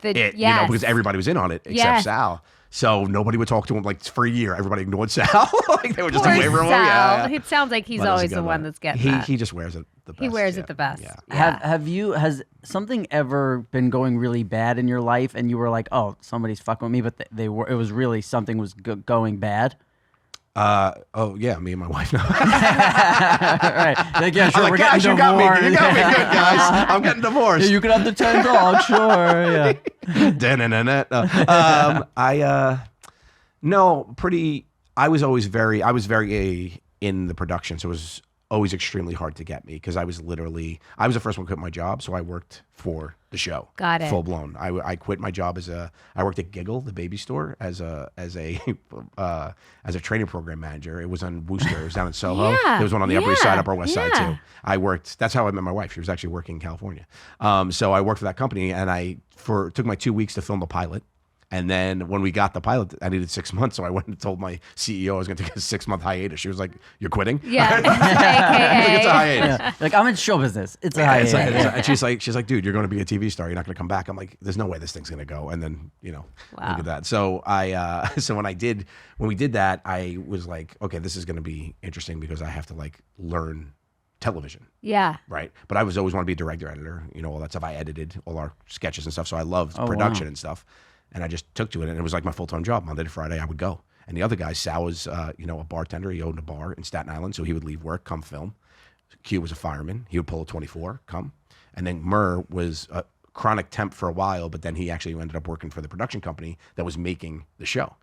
it, yes. because everybody was in on it except Yes. Sal. So nobody would talk to him like for a year. Everybody ignored Sal. Like they were just Poor away from him. Sal. Yeah. It sounds like he's But it was a always good the one one. that's getting that. He just wears it the best. He wears yeah. it the best. Yeah. Yeah. Has something ever been going really bad in your life, and you were like, oh, somebody's fucking with me, but it was really something was going bad? Oh yeah, me and my wife. Right. Like, yeah, sure, I'm we're like, guys, getting you got me. divorced. You got me good, guys. I'm getting divorced. Yeah, you could have the 10 dogs, sure. Yeah. I was very in the production, so it was always extremely hard to get me because I was the first one to quit my job, so I worked for the show. Got it. Full blown. I quit my job I worked at Giggle, the baby store, as a training program manager. It was on Worcester. It was down in Soho. Yeah, There was one on the Upper East Side, yeah, Upper West Side yeah. too. That's how I met my wife. She was actually working in California. So I worked for that company, and it took my 2 weeks to film the pilot. And then when we got the pilot, I needed 6 months. So I went and told my CEO I was going to take a 6-month hiatus. She was like, "You're quitting?" Yeah. I was like, "It's a hiatus." Yeah. Like, I'm in show business. It's a Yeah, high. it's like- and she's like, "Dude, you're going to be a TV star. You're not going to come back." I'm like, "There's no way this thing's going to go." And then, Wow. look at that. So when we did that, I was like, okay, this is going to be interesting because I have to like learn television. Yeah. Right. But I was always want to be a director, editor, all that stuff. I edited all our sketches and stuff. So I loved Oh, production wow. and stuff. And I just took to it. And it was like my full-time job. Monday to Friday, I would go. And the other guy, Sal, was, a bartender. He owned a bar in Staten Island. So he would leave work, come film. Q was a fireman. He would pull a 24, come. And then Murr was a chronic temp for a while, but then he actually ended up working for the production company that was making the show.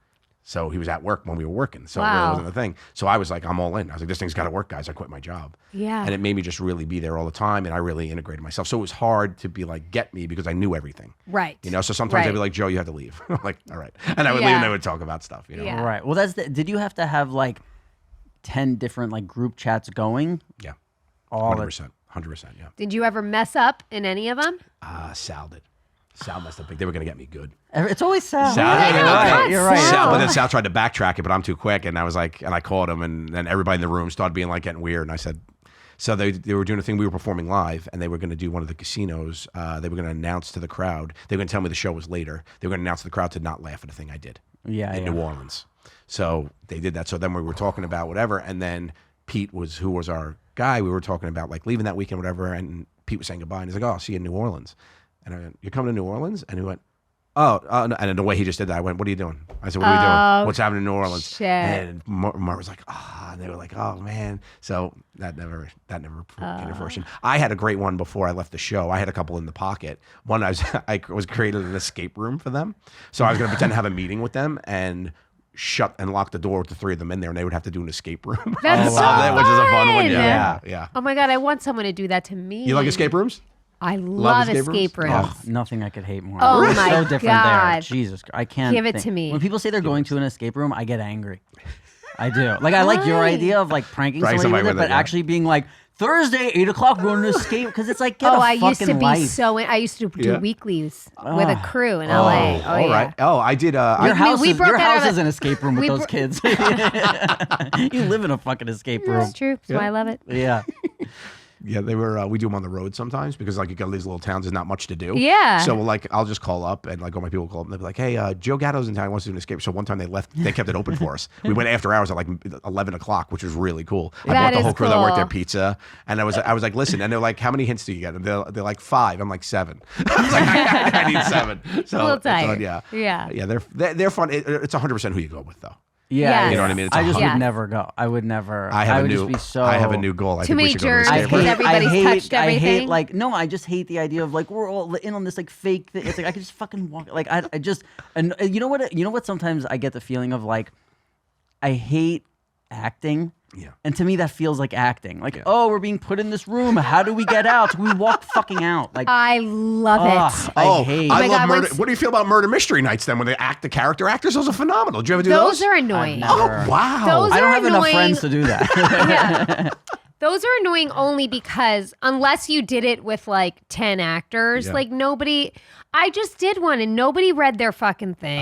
So he was at work when we were working. So it really Wow. wasn't a thing. So I was like, I'm all in. I was like, this thing's got to work, guys. I quit my job. Yeah. And it made me just really be there all the time. And I really integrated myself. So it was hard to be like, get me because I knew everything. Right. So sometimes I'd be Right. like, Joe, you have to leave. I'm like, all right. And I would leave Yeah. and they would talk about stuff, Yeah. Right. Well, did you have to have like 10 different like group chats going? Yeah. All 100%. 100%. Yeah. Did you ever mess up in any of them? Sal did. Sal messed up big. They were going to get me good. It's always Sal. Sal, I know, you're God, right. You're right. Sal. But then Sal tried to backtrack it, but I'm too quick. And I was like, and I called him, and then everybody in the room started being like getting weird. And I said, So they were doing a thing. We were performing live, and they were going to do one of the casinos. They were going to announce to the crowd. They were going to tell me the show was later. They were going to announce to the crowd to not laugh at a thing I did in New Orleans. So they did that. So then we were talking about whatever, and then Pete who was our guy. We were talking about like leaving that weekend, whatever. And Pete was saying goodbye, and he's like, "Oh, I'll see you in New Orleans." And I went, "You're coming to New Orleans?" And he went, "Oh, no." And the way he just did that, I went, "What are you doing?" I said, "What are we doing? What's happening in New Orleans?" Shit. And Mark was like, and they were like, "Oh man." So that never came to fruition. I had a great one before I left the show. I had a couple in the pocket. One, I was created an escape room for them. So I was going to pretend to have a meeting with them and shut and lock the door with the three of them in there, and they would have to do an escape room. That's so which is a fun one. fun. Yeah. Oh my God, I want someone to do that to me. You like escape rooms? I love escape rooms. Oh, nothing I could hate more. Oh It's my so different God. there. Jesus, I can't. Give it think. to me. When people say they're going to an escape room, I get angry. I do. Like I like your idea of like pranking somebody with it, but actually being like Thursday 8 o'clock we're going to escape because it's like get a I fucking used to be life. I used to do weeklies with a crew in LA. All right. Oh, I did. Your house, we broke your that out house of is an escape room with those kids. You live in a fucking escape room. That's true. That's why I love it. Yeah. Yeah, they were. We do them on the road sometimes because like you got these little towns. There's not much to do. Yeah. So like I'll just call up and like all my people call up and they'll be like, "Hey, Joe Gatto's in town. He wants to do an escape." So one time they left. They kept it open for us. We went after hours at like 11 o'clock, which was really cool. I That bought the is whole crew that worked there cool. pizza, and I was like, "Listen," and they're like, "How many hints do you get?" And they're like 5. I'm like 7. I was like, I need 7. So A little it's tired. yeah. Yeah. They're fun. It's 100% who you go with though. Yeah, Yes. You know what I mean? It's I just 100. would never go. I would never. I have would a just new. be so. I have a new goal. I Too think we many should go to an germs. escape Because room. everybody's touched I hate everything. like no. I just hate the idea of like we're all in on this like fake thing. It's like I could just fucking walk. Like I just and you know what? You know what? Sometimes I get the feeling of like I hate acting. Yeah. And to me, that feels like acting. Like, oh, we're being put in this room. How do we get out? We walk fucking out. Like, I love it. I hate. I my love God, murder. once- What do you feel about murder mystery nights then when they act the character actors? Those are phenomenal. Did you ever do those? Those are annoying. I've Oh, never- wow. Those I don't are have enough annoying. friends to do that. Yeah. Those are annoying only because unless you did it with like 10 actors, Yeah. like nobody. I just did one and nobody read their fucking thing.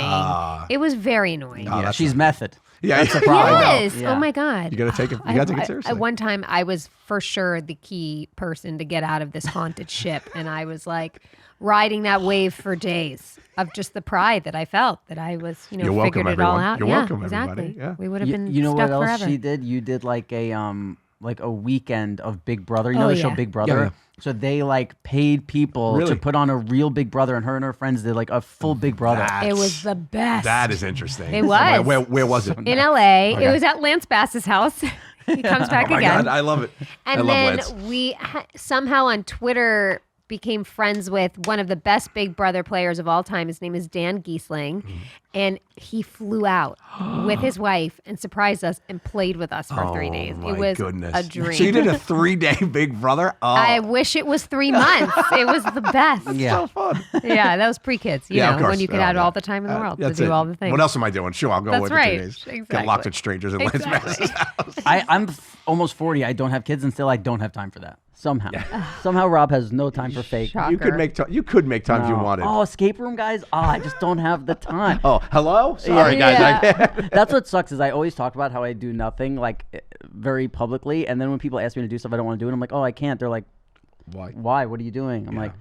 it was very annoying. Yeah, that's she's method. Yeah, That's yeah. the problem. Yes. Yeah. Oh my God. You gotta take it. You gotta take it seriously. At one time, I was for sure the key person to get out of this haunted ship, and I was like riding that wave for days of just the pride that I felt that I was, You're welcome, figured it all everyone. out. You're yeah, welcome, exactly. everybody. Yeah. We would have been You know stuck what else forever. she did? You did like a weekend of Big Brother. You know the show yeah. Big Brother? Yeah. So they like paid people Really? to put on a real Big Brother, and her friends did like a full Big Brother. It was the best. That is interesting. It was. Where was it? in LA. It was at Lance Bass's house. He comes back Oh my again. God, I love it. I And love then Lance. we somehow on Twitter became friends with one of the best Big Brother players of all time. His name is Dan Giesling. Mm-hmm. And he flew out with his wife and surprised us and played with us for 3 days. Oh It my was goodness. a dream. So you did a 3-day Big Brother? Oh, I wish it was 3 months. It was the best. Yeah. so fun. Yeah, that was pre-kids. You Yeah, know, of course. when you could Oh, have yeah. all the time in the world to That's do it. all the things. What else am I doing? Sure, I'll go That's away for right. 2 days. Get Exactly. locked with strangers in Lance Exactly. Bass's house. I'm almost 40. I don't have kids, and still I don't have time for that. Somehow, somehow Rob has no time for fake. Shocker. You could make time. You could make time if you wanted. Oh, escape room guys. Oh, I just don't have the time. Oh, hello? Sorry, guys. I Yeah. can't. That's what sucks is I always talk about how I do nothing like very publicly, and then when people ask me to do stuff I don't want to do, and I'm like, oh, I can't. They're like, Why? why? What are you doing? I'm like,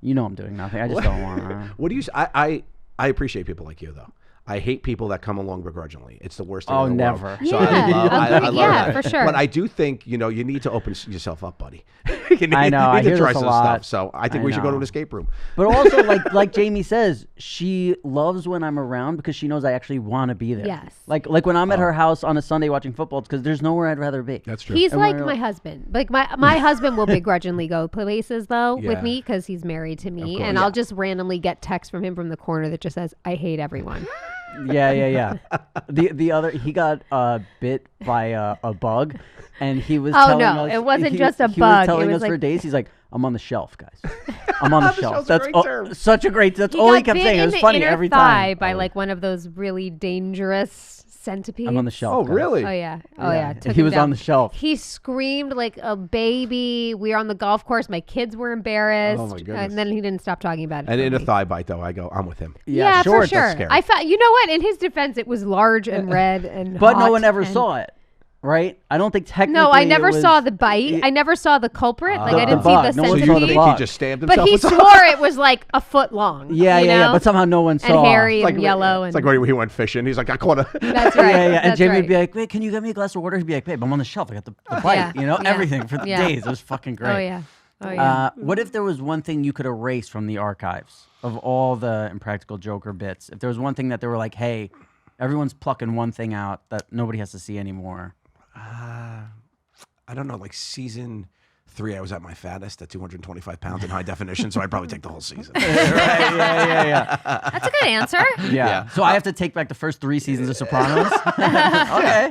you know, I'm doing nothing. I just don't want to. What do you? I appreciate people like you though. I hate people that come along begrudgingly. It's the worst thing Oh, in the never. world. Yeah, So I love agreed. Yeah, that. for sure. But I do think you need to open yourself up, buddy. you need, I know, You I need hear to try this a some lot. stuff. So I think I we should go to know. an escape room. But also, like Jamie says, she loves when I'm around because she knows I actually want to be there. Yes. Like when I'm at her house on a Sunday watching football, it's because there's nowhere I'd rather be. That's true. He's And like we're- my husband. Like my husband will begrudgingly go places though Yeah. with me because he's married to me, course. and Yeah. I'll just randomly get text from him from the corner that just says, "I hate everyone." Yeah. The other he got bit by a bug, and he was Oh, telling no, us it wasn't he- just a he bug, was it telling was us for like- days. He's like, I'm on the shelf, guys. I'm on the shelf. shelf's a That's great term. such a great. That's He all got he kept bit saying. It in was the funny inner every thigh time. by like one of those really dangerous centipedes. I'm on the shelf. Oh, guys. really? Oh yeah. Oh yeah. Took He him was down. on the shelf. He screamed like a baby. We were on the golf course. My kids were embarrassed. Oh, my goodness. And then he didn't stop talking about it. And for in a weeks. thigh bite though, I go, I'm with him. Yeah, sure. for sure. scary. I felt. You know what? In his defense, it was large and red and. But no hot one ever and- saw it. right? I don't think technically. No, I never it was, saw the bite. I never saw the culprit. Like I the didn't bug. see the No one So saw you the centipede. think bug. he just stabbed himself? But he with something? swore it was like a foot long. Yeah, you yeah. know? But somehow no one and saw. hairy Like and yellow. It's And like when he went fishing. He's like, I caught a. that's right. Yeah, yeah. And That's Jamie right. would be like, "Wait, can you get me a glass of water?" He'd be like, "Babe, I'm on the shelf. I got the bite." Yeah, You know, yeah, everything for yeah. days. It was fucking great. Oh yeah. Oh yeah. What if there was one thing you could erase from the archives of all the Impractical Joker bits? If there was one thing that they were like, "Hey, everyone's plucking one thing out that nobody has to see anymore." I don't know, like season 3, I was at my fattest at 225 pounds in high definition, so I'd probably take the whole season. Yeah. That's a good answer. Yeah. So I have to take back the first 3 seasons of Sopranos. Okay.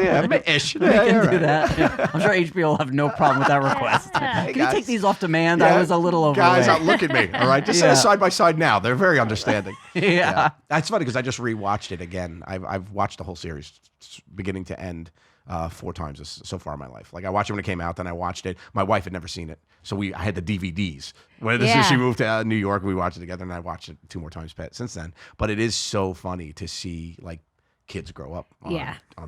Yeah, ish. We can do that. Yeah. I'm sure HBO will have no problem with that request. Can you take these off demand? I was a little overweight. Guys, look at me, all right? Just Yeah. side by side now. They're very understanding. Yeah. That's funny because I just rewatched it again. I've watched the whole series, beginning to end, 4 times so far in my life. Like I watched it when it came out, then I watched it. My wife had never seen it, so I had the DVDs. When Yeah. she moved to New York, we watched it together, and I watched it 2 more times since then. But it is so funny to see like kids grow up on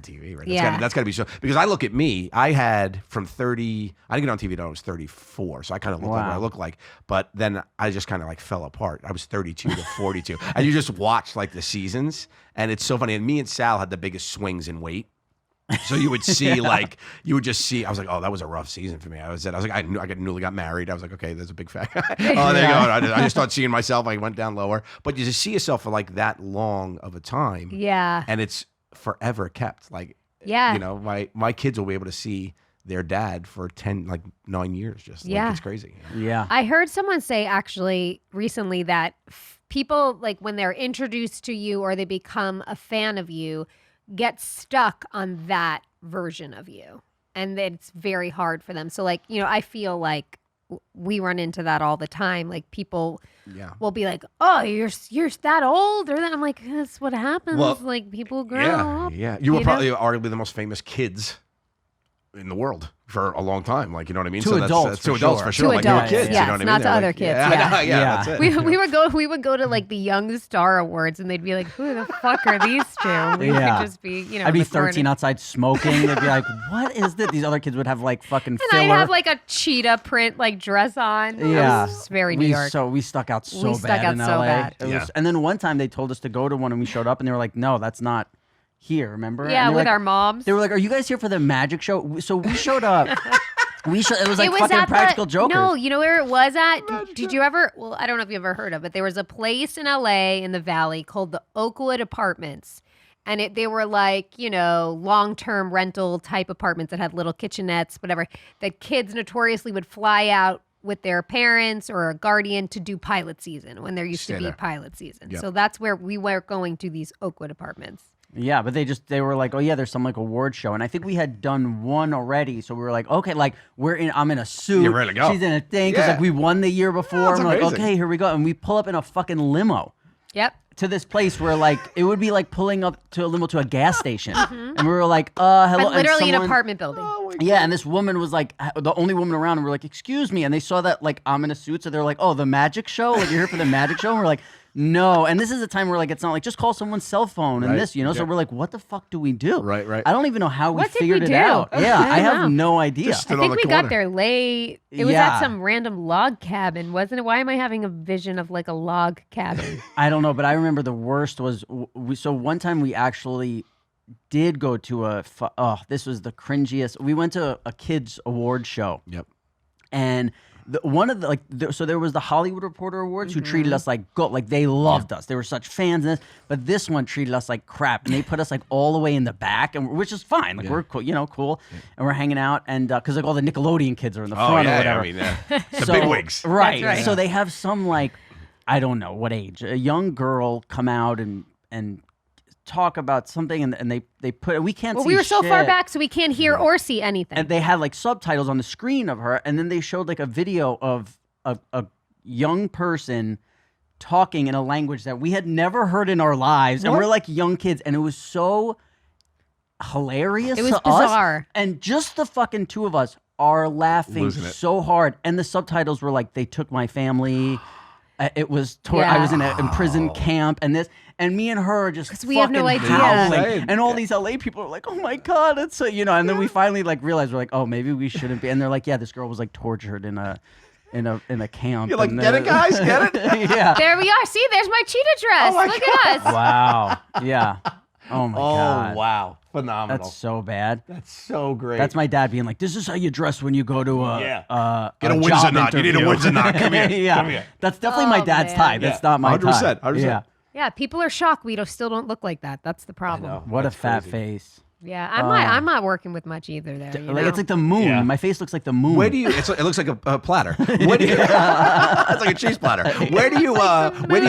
TV, right? That's gotta be so, because I look at me, I had from 30, I didn't get on TV until I was 34, so I kind of look like what I look like, but then I just kind of like fell apart. I was 32 to 42, and you just watch like the seasons, and it's so funny. And me and Sal had the biggest swings in weight. So you would see I was like, oh, that was a rough season for me. I newly got married. I was like, okay, there's a big fat guy. Oh, there you go. I just started seeing myself. I went down lower. But you just see yourself for like that long of a time. Yeah. And it's forever kept. Like, Yeah. you know, my kids will be able to see their dad for 9 years. Just Yeah. like, it's crazy. Yeah. I heard someone say actually recently that people, like when they're introduced to you or they become a fan of you, get stuck on that version of you. And it's very hard for them. So like, you know, I feel like we run into that all the time. Like people will be like, "Oh, you're that old," or that. I'm like, that's what happens. Well, like people grow up. Yeah. You were probably arguably the most famous kids in the world for a long time. Like, you know what I mean? To adults, to for adults sure. for sure. To Like, you were adults, kids, yes, you know what I mean? not to They're other like, kids, Yeah, yeah. that's it. We would go to like the Young Star Awards, and they'd be like, "Who the fuck are these two?" We Yeah. could just be, you know, I'd in be the corner. 13 outside smoking. They'd be like, "What is this?" These other kids would have like fucking And filler. I'd have like a cheetah print like dress on. Yeah. It was just very New York. So we stuck out so We bad stuck out in so LA. bad. It was, Yeah. and then one time they told us to go to one, and we showed up, and they were like, "No, that's not here." Remember? Yeah, And they were with like- our moms. They were like, "Are you guys here for the magic show?" So we showed up. It was like It was fucking at Practical the, Jokers. No, you know where it was at? Did you ever? Well, I don't know if you ever heard of it. There was a place in LA in the Valley called the Oakwood Apartments. And they were like, you know, long-term rental type apartments that had little kitchenettes, whatever, that kids notoriously would fly out with their parents or a guardian to do pilot season when there used Stay to be there. pilot season. Yep. So that's where we were going to these Oakwood Apartments. Yeah, but they were like, "Oh yeah, there's some like award show," and I think we had done one already, so we were like, "Okay, like I'm in a suit, You're ready to go. she's in a thing," because Yeah. like we won the year before. that's and we're like, amazing. "Okay, here we go," and we pull up in a fucking limo Yep. to this place where like it would be like pulling up to a limo to a gas station, and we were like, hello," But literally and an someone- apartment building. Yeah, and this woman was like the only woman around, and we're like, "Excuse me," and they saw that like I'm in a suit, so they're like, "Oh, the magic show? Like you're here for the magic show?" And we're like, "No." And this is a time where like it's not like just call someone's cell phone and Right. this, you know. So Yeah. we're like, "What the fuck do we do?" Right. I don't even know how we What did we figured it do? out. Yeah, I I don't have know. no idea. Just I stood on think the we got corner. there late. It was Yeah. at some random log cabin, wasn't it? Why am I having a vision of like a log cabin? I don't know, but I remember the worst was so one time we actually did go to this was the cringiest. We went to a kids award show. Yep. And one of the so there was the Hollywood Reporter Awards who treated Mm-hmm. us like gold, like they loved us. They were such fans, and but this one treated us like crap, and they put us like all the way in the back, and which is fine. Like we're cool, cool, and we're hanging out, and because like all the Nickelodeon kids are in the Oh, front or yeah. whatever. I mean, the So- big wigs. right? That's right. So they have some like I don't know what age, a young girl come out and talk about something, and they put we can't. Well, see we were so far shit. back, so we can't hear or see anything. And they had like subtitles on the screen of her, and then they showed like a video of a young person talking in a language that we had never heard in our lives, and we're like young kids, and it was so hilarious. It was to us. bizarre. And just the fucking two of us are laughing Losing it. so hard, and the subtitles were like, "They took my family." It was I was in a imprisoned camp, and me and her are just 'Cause we have no fucking idea. howling. And all these LA people are like, "Oh my god, it's so," and then we finally like realized we're like, "Oh, maybe we shouldn't be." And they're like, "Yeah, this girl was like tortured in a camp." You're like, and get it, guys, get it. Yeah. There we are. See, there's my cheetah dress. Oh my Look at us. Wow. Yeah. Oh my god. Wow, phenomenal. That's so bad. That's so great. That's my dad being like, "This is how you dress when you go to Get a Windsor job knot. You need a interview." Windsor knot. Come here. Yeah. Come here. That's definitely my Oh, dad's man. tie. That's not my 100%, tie. 100%. Yeah. Yeah, people are shocked we still don't look like that. That's the problem. know. What That's a fat crazy. face. Yeah, I'm not working with much either there. You Like know? it's like the moon. Yeah. My face looks like the moon. Where do you? It looks like a platter. Where do you? It's like a cheese platter. Where do you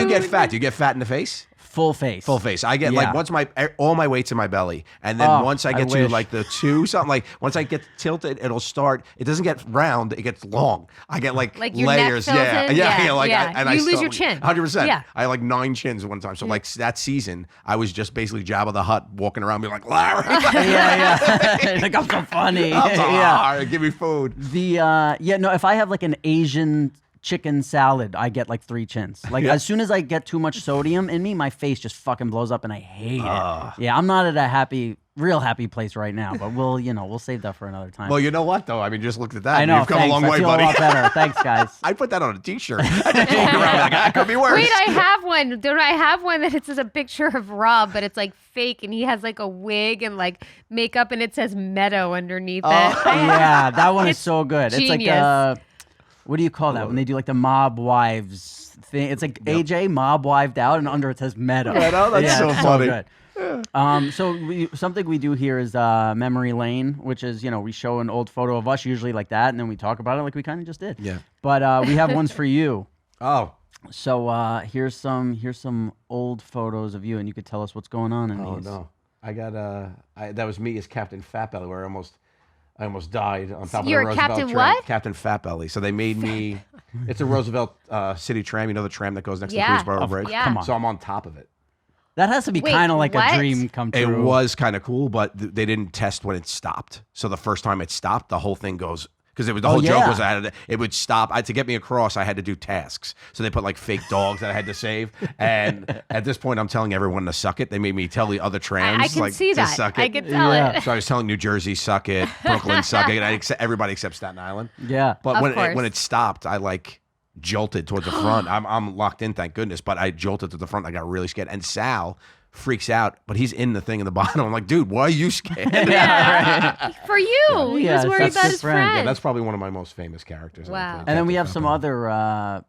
get fat? Do you get fat in the face? Full face. Full face. I get Yeah. like all my weight's in my belly, and then Oh, once I I get to wish. like the two something, like once I get tilted, it'll start. It doesn't get round; it gets long. I get like your neck layers. fills Yeah, in? yeah, Yeah, like yeah. and I You lose still- your chin. 100%. Yeah. I had like 9 chins one time. So like that season, I was just basically Jabba the Hutt walking around, being like Larry, Yeah. Like I'm so funny. I'm so Yeah. hard. Give me food. If I have like an Asian chicken salad, I get like 3 chins. Like as soon as I get too much sodium in me, my face just fucking blows up and I hate it. Yeah, I'm not at a real happy place right now, but we'll save that for another time. Well, you know what though? I mean, just look at that. I know. You've come Thanks. a long I way, feel buddy. a lot better. Thanks, guys. I put that on a T-shirt. I just walk around like that could be worse. Wait, I have one. Don't I have one that it's just a picture of Rob, but it's like fake, and he has like a wig and like makeup, and it says Meadow underneath it. Yeah, that one is It's so good. It's genius. like what do you call that when they do like the mob wives thing? It's like AJ mob wived out, and under it says Meadow. Meadow? That's Yeah, so it's funny. good. Something we do here is memory lane, which is we show an old photo of us, usually like that, and then we talk about it like we kind of just did. Yeah. But we have ones for you. Oh. So here's some old photos of you, and you could tell us what's going on in Oh these. no. I got that was me as Captain Fatbelly, where I almost died on top of You're the Roosevelt Captain tram. what? Captain Fatbelly. So they made me. It's a Roosevelt City tram. You know the tram that goes next Yeah. to the Queensboro Bridge. yeah. Come on. So I'm on top of it. That has to be Wait, kind of like what? a dream come It true. was kind of cool, but they didn't test when it stopped. So the first time it stopped, the whole thing goes. Because the whole joke yeah. was it would stop. To get me across, I had to do tasks. So they put like fake dogs that I had to save. And at this point, I'm telling everyone to suck it. They made me tell the other trams I can like, see to that. suck it. I can tell Yeah. it. So I was telling New Jersey, suck it. Brooklyn, suck it. Everybody except Staten Island. Yeah. But Of when course. it stopped, I like jolted towards the front. I'm locked in, thank goodness. But I jolted to the front. I got really scared. And Sal freaks out, but he's in the thing in the bottom. I'm like, dude, why are you scared? Yeah. For you. He Yeah, was worried that's about his his friend. friend. Yeah, that's probably one of my most famous characters. that I Wow. played, And then we Captain have some Fatbelly. other.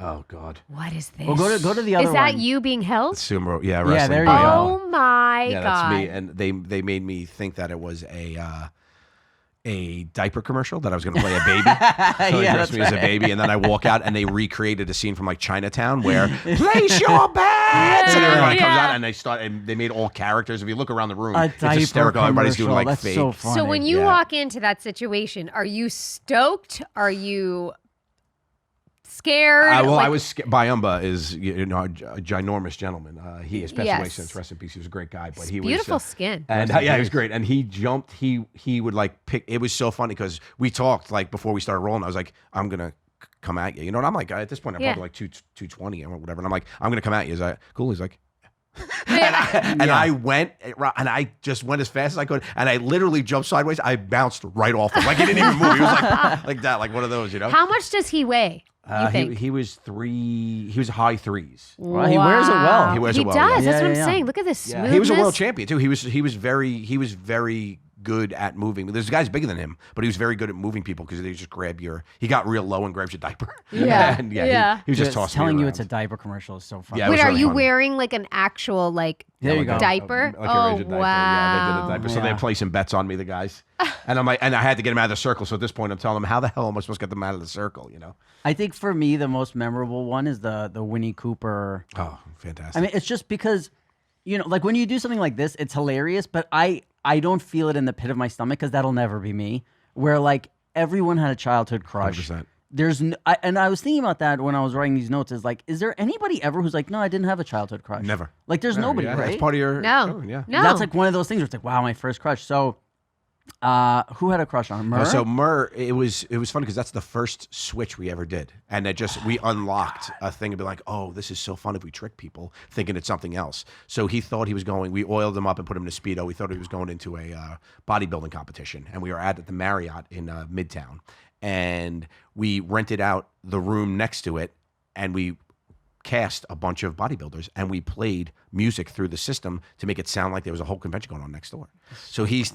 Oh God, What is this? Well, go to the other Is that one. you being held? sumo. Yeah, Yeah, wrestling. there you by, go. Oh my yeah, god. that's me. And they made me think that it was a diaper commercial that I was going to play a baby. So they Yeah, dressed that's me as a baby, and then I walk out and they recreated a scene from like Chinatown where place your bets, and everybody comes Yeah. out and they made all characters. If you look around the room, A it's diaper hysterical. Everybody's doing commercial. like That's fake. so funny. So when you Yeah. walk into that situation, are you stoked? Are you scared? I Like- was Bayumba is a ginormous gentleman. He has passed away Yes. since. Rest in peace. He was a great guy, but he beautiful was skin. And yeah, he was great. And he jumped. He would like pick. It was so funny because we talked like before we started rolling. I was like, I'm gonna come at you. You know, and I'm like at this point I'm Yeah. probably like 220 or whatever. And I'm like, I'm gonna come at you. Is that cool? He's like. Yeah. And I went, and I just went as fast as I could, and I literally jumped sideways. I bounced right off him, like he didn't even move. He was like that, like one of those, you know. How much does he weigh? You think? He was three. He was high threes. Well, he wears it well. He wears He it well, does. yeah. That's what I'm Yeah. saying. Look at this Yeah, smoothness. he was a world champion too. He was very good at moving. There's guys bigger than him, but he was very good at moving people because they just grab your. He got real low and grabs your diaper. Yeah. And Yeah. He was just tossing telling me you around. it's a diaper commercial is so funny. Yeah, it Wait, was are really you funny. wearing like an actual like There you go. diaper? Like a Oh, rigid diaper. wow. Yeah, they did a diaper. So Yeah. they're placing bets on me, the guys. And I'm like, and I had to get them out of the circle. So at this point, I'm telling them, how the hell am I supposed to get them out of the circle? You know? I think for me the most memorable one is the Winnie Cooper. Oh, fantastic. I mean, it's just because, like when you do something like this, it's hilarious, but I don't feel it in the pit of my stomach because that'll never be me. Where like everyone had a childhood crush. 100%. And I was thinking about that when I was writing these notes. Is like, is there anybody ever who's like, no, I didn't have a childhood crush? Never. Like, there's nobody, Yeah, right? That's part of your. No. Yeah. No. That's like one of those things where it's like, wow, my first crush. So Who had a crush on her? Murr? So Murr, it was funny because that's the first switch we ever did, and we unlocked a thing and be like, oh, this is so fun if we trick people thinking it's something else. So he thought he was going. We oiled him up and put him in a Speedo. We thought he was going into a bodybuilding competition, and we were at the Marriott in Midtown, and we rented out the room next to it, and we cast a bunch of bodybuilders, and we played music through the system to make it sound like there was a whole convention going on next door. So he's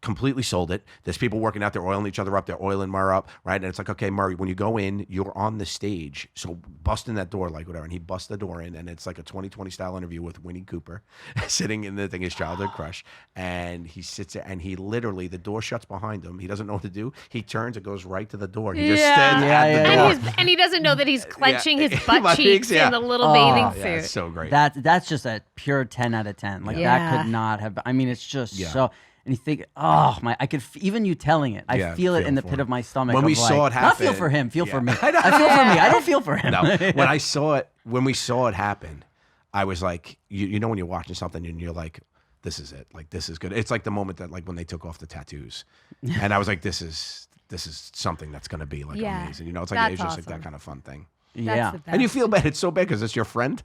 completely sold it. There's people working out there oiling each other up. They're oiling Murray up, right? And it's like, okay, Murray, when you go in, you're on the stage. So bust in that door, like whatever. And he busts the door in, and it's like a 2020 style interview with Winnie Cooper sitting in the thing, his childhood crush. And he sits there, and he literally, the door shuts behind him. He doesn't know what to do. He turns and goes right to the door. He just stands at the door. And he doesn't know that he's clenching his butt My cheeks cheeks, yeah. in the little bathing Yeah, suit. it's so great. That's just a pure 10 out of 10. Like that could not have. I mean, it's just so. And you think, oh my! I could even you telling it. I feel it in the pit of my stomach. When we of saw like, it happen, not feel for him. Feel for me. I know. I feel for me. I don't feel for him. No, when we saw it happen, I was like, you know, when you're watching something and you're like, this is it. Like this is good. It's like the moment that like when they took off the tattoos, and I was like, this is something that's gonna be like amazing. You know, it's like it's just like that kind of fun thing. Yeah, and you feel bad. It's so bad because it's your friend,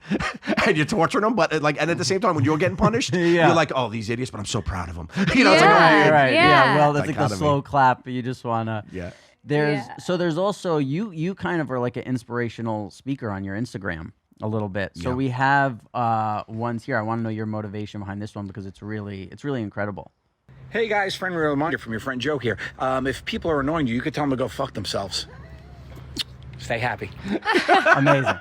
and you're torturing them. But and at the same time, when you're getting punished, you're like, "Oh, these idiots!" But I'm so proud of them. You know, it's like a weird, right. Yeah. Well, that's like the dichotomy. slow clap. You just wanna. Yeah. There's also you kind of are like an inspirational speaker on your Instagram a little bit. So we have ones here. I want to know your motivation behind this one because it's really incredible. Hey guys, friendly reminder from your friend Joe here. If people are annoying you, you could tell them to go fuck themselves. Stay happy. Amazing.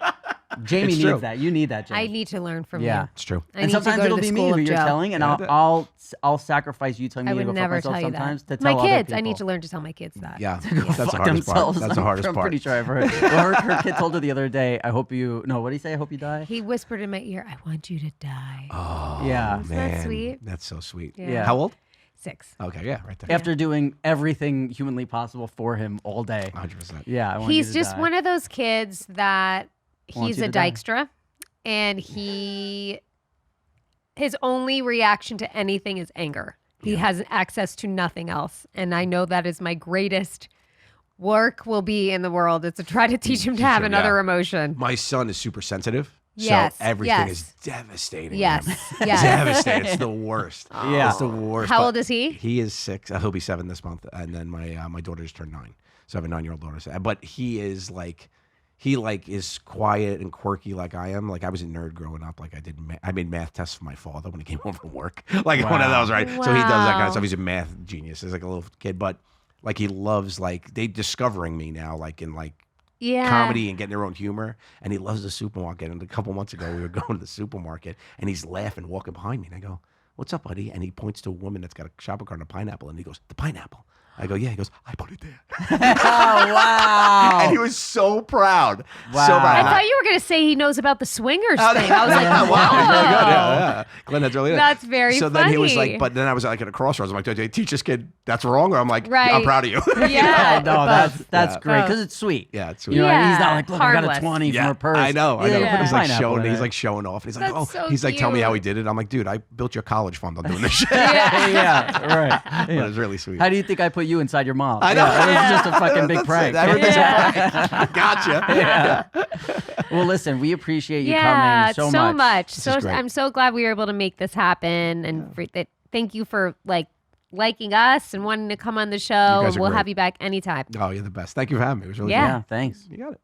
Jamie It's needs true. that. You need that, Jamie. I need to learn from Yeah. you. It's true. I And need to sometimes go to it'll the be me school who of you're Joe. telling, and I'll sacrifice you telling I me to would go fuck never myself tell you that. sometimes to My tell other kids, I people. need to learn to tell my kids that. Yeah, that's the Fuck hardest part. themselves. That's the hardest I'm part. pretty sure I've heard. Well, her kid told her the other day, "I hope you." No, what did he say? "I hope you die." He whispered in my ear, "I want you to die." Oh, Yeah. Isn't that man, sweet? that's so sweet. Yeah. How old? 6. Okay, yeah, right there. After doing everything humanly possible for him all day. 100%. Yeah, I want you He's to just die. one of those kids that Wants he's you a to die. Dykstra, and his only reaction to anything is anger. He has access to nothing else, and I know that is my greatest work will be in the world. Is to try to teach him to have another emotion. My son is super sensitive. Yes, So everything yes. is devastating. Yes, him. yes. Devastating. It's the worst. Yeah. It's the worst. How But old is he? He is 6. He'll be 7 this month. And then my daughter just turned 9. So I have a 9-year-old daughter. But he is like, is quiet and quirky like I am. Like I was a nerd growing up. Like I made math tests for my father when he came home from work. Like one of those, right? So he does that kind of stuff. He's a math genius. He's like a little kid. But like he loves they discovering me now, like in like Yeah. comedy and getting their own humor, and he loves the supermarket. And a couple months ago, we were going to the supermarket, and he's laughing, walking behind me, and I go, "What's up, buddy?" And he points to a woman that's got a shopping cart and a pineapple, and he goes, "The pineapple." I go, "Yeah." He goes, "I put it there," Oh wow! and he was so proud, Wow. so proud. I thought you were going to say he knows about the swingers Oh, thing. I was like, wow, wow. very good. Yeah. Glenn, that's really That's very So then he was funny. like, but then I was like at a crossroads. I'm like, "Do I teach this kid that's wrong?" Or I'm like, Right. "I'm proud of you." Yeah, no, both. that's Yeah. great Both. because it's sweet. Yeah, it's You know, sweet. and he's not Yeah, like, look, I got a harmless. 20 from Yeah, her purse. I know. Yeah, Yeah. He's like pineapple showing. in He's it. like showing off, and he's like, That's "Oh," so he's like, "Tell me cute. how he did it." I'm like, "Dude, I built your college fund on doing this shit." yeah, right. But it was really sweet. How do you think I put you inside your mom? I know. Yeah, it was just a fucking big That's prank. it. Everything's Yeah. a prank. Gotcha. Well, listen, we appreciate you Yeah, coming so much. So great. I'm so glad we were able to make this happen, and thank you for liking us and wanting to come on the show. guys are We'll great. have you back anytime. Oh, you're the best. Thank you for having me. It was really Yeah. good. Yeah, thanks. You got it.